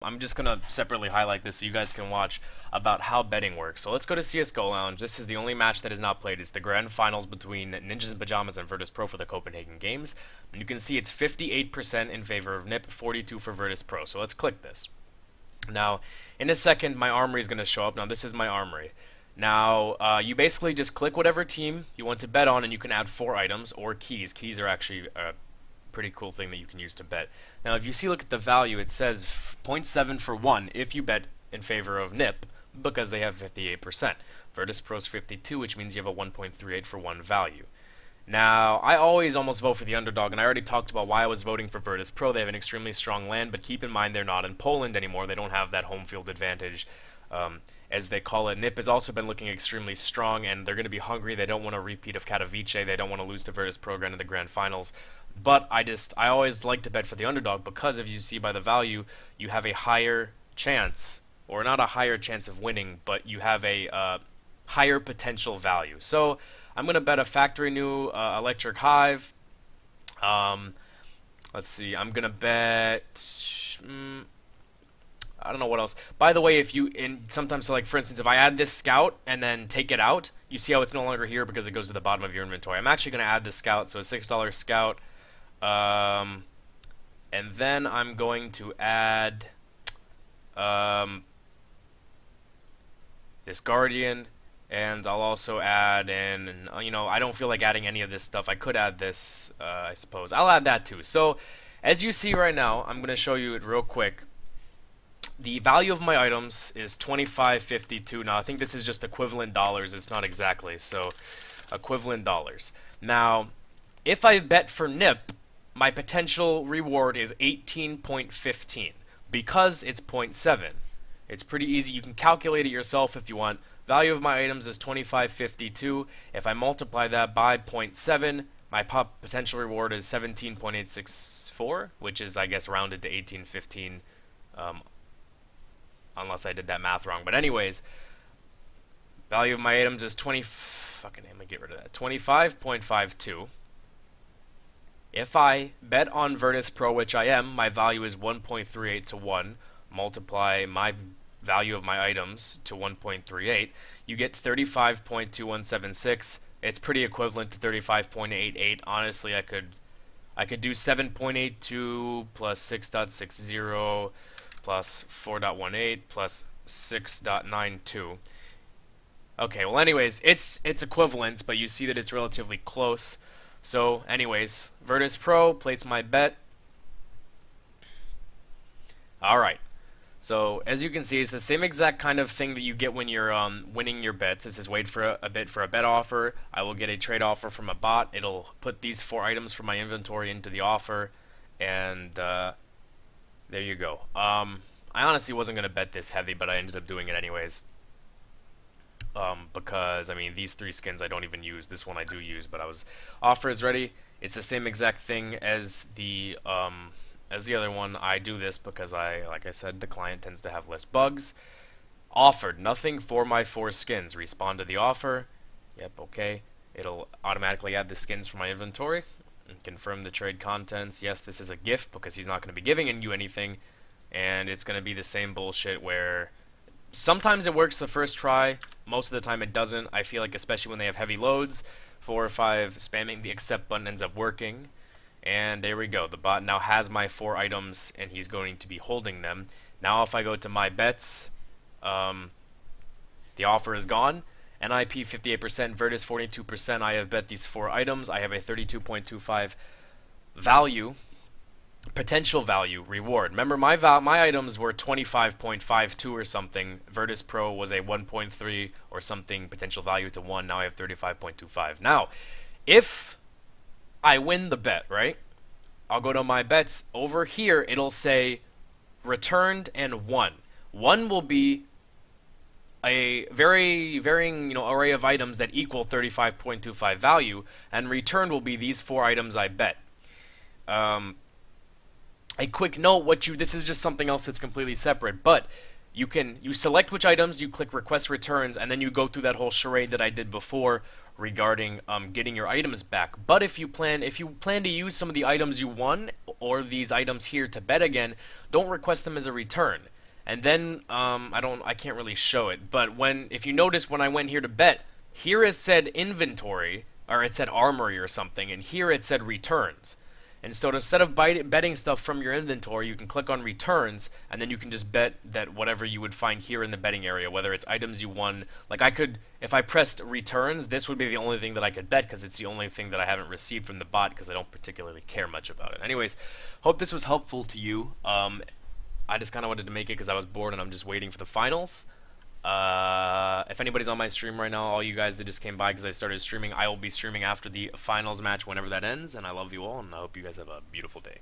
I'm just gonna separately highlight this so you guys can watch about how betting works. So let's go to CSGO Lounge. This is the only match that is not played. It's the grand finals between Ninjas in Pajamas and Virtus Pro for the Copenhagen Games. And you can see it's 58% in favor of NIP, 42 for Virtus Pro. So let's click this. Now, in a second, my armory is gonna show up. Now, this is my armory. Now, you basically just click whatever team you want to bet on, and you can add 4 items or keys. Keys are actually pretty cool thing that you can use to bet. Now, if you see, look at the value, it says 0.7 for 1 if you bet in favor of NIP because they have 58%. Virtus Pro's 52, which means you have a 1.38 for 1 value. Now, I always almost vote for the underdog, and I already talked about why I was voting for Virtus Pro. They have an extremely strong land, but keep in mind they're not in Poland anymore. They don't have that home field advantage, as they call it. NIP has also been looking extremely strong, and they're going to be hungry. They don't want a repeat of Katowice. They don't want to lose to Virtus Pro again in the grand finals. But I always like to bet for the underdog because if you see by the value, you have a higher chance, or not a higher chance of winning, but you have a higher potential value. So I'm going to bet a factory new electric hive. Let's see, I'm going to bet... I don't know what else. By the way, if you sometimes, so like for instance, if I add this scout and then take it out, you see how it's no longer here because it goes to the bottom of your inventory. I'm actually going to add the scout, so a $6 scout, and then I'm going to add this guardian, and I'll also add in, I don't feel like adding any of this stuff. I could add this, I suppose. I'll add that too. So as you see right now, I'm going to show you it real quick. The value of my items is 25.52. Now, I think this is just equivalent dollars. It's not exactly, so equivalent dollars. Now, if I bet for NIP, my potential reward is 18.15 because it's 0.7. It's pretty easy. You can calculate it yourself if you want. Value of my items is 25.52. If I multiply that by 0.7, my potential reward is 17.864, which is, I guess, rounded to 18.15. Unless I did that math wrong. But anyways, value of my items is 20... Fucking let me get rid of that. 25.52. If I bet on Virtus Pro, which I am, my value is 1.38 to 1. Multiply my value of my items to 1.38. You get 35.2176. It's pretty equivalent to 35.88. Honestly, I could do 7.82 plus 6.60 plus 4.18 plus 6.92. Okay, well anyways, it's equivalent, but you see that it's relatively close. So anyways, Virtus Pro, place my bet. Alright. So as you can see, it's the same exact kind of thing that you get when you're winning your bets. This is wait for a bit for a bet offer. I will get a trade offer from a bot. It'll put these 4 items from my inventory into the offer, and there you go. I honestly wasn't going to bet this heavy, but I ended up doing it anyways. Because, I mean, these 3 skins I don't even use. This one I do use, but offer is ready. It's the same exact thing as the other one. I do this because like I said, the client tends to have less bugs. Offered. Nothing for my 4 skins. Respond to the offer. Yep, okay. It'll automatically add the skins from my inventory. Confirm the trade contents. Yes, this is a gift because he's not going to be giving you anything, and it's going to be the same bullshit where sometimes it works the first try, most of the time it doesn't. I feel like especially when they have heavy loads, 4 or 5, spamming the accept button ends up working, and there we go. The bot now has my 4 items, and he's going to be holding them. Now if I go to my bets, the offer is gone. NIP 58%, Virtus 42%. I have bet these 4 items. I have a 32.25 value, potential value, reward. Remember, my items were 25.52 or something. Virtus Pro was a 1.3 or something potential value to 1. Now I have 35.25. Now, if I win the bet, right? I'll go to my bets. Over here, it'll say returned and 1. 1 will be a very varying array of items that equal 35.25 value, and returned will be these 4 items I bet. A quick note, this is just something else that's completely separate, but you select which items, you click request returns, and then you go through that whole charade that I did before. regarding getting your items back. But if you plan to use some of the items you won or these items here to bet again, don't request them as a return. And then I can't really show it, but if you notice when I went here to bet, here it said inventory, or it said armory or something, and here it said returns. And so instead of betting stuff from your inventory, you can click on returns, and then you can just bet that whatever you would find here in the betting area, whether it's items you won. Like I could, if I pressed returns, this would be the only thing that I could bet because it's the only thing that I haven't received from the bot because I don't particularly care much about it. Anyways, hope this was helpful to you. I just kind of wanted to make it because I was bored and I'm just waiting for the finals. If anybody's on my stream right now, all you guys that just came by because I started streaming, I will be streaming after the finals match whenever that ends, and I love you all, and I hope you guys have a beautiful day.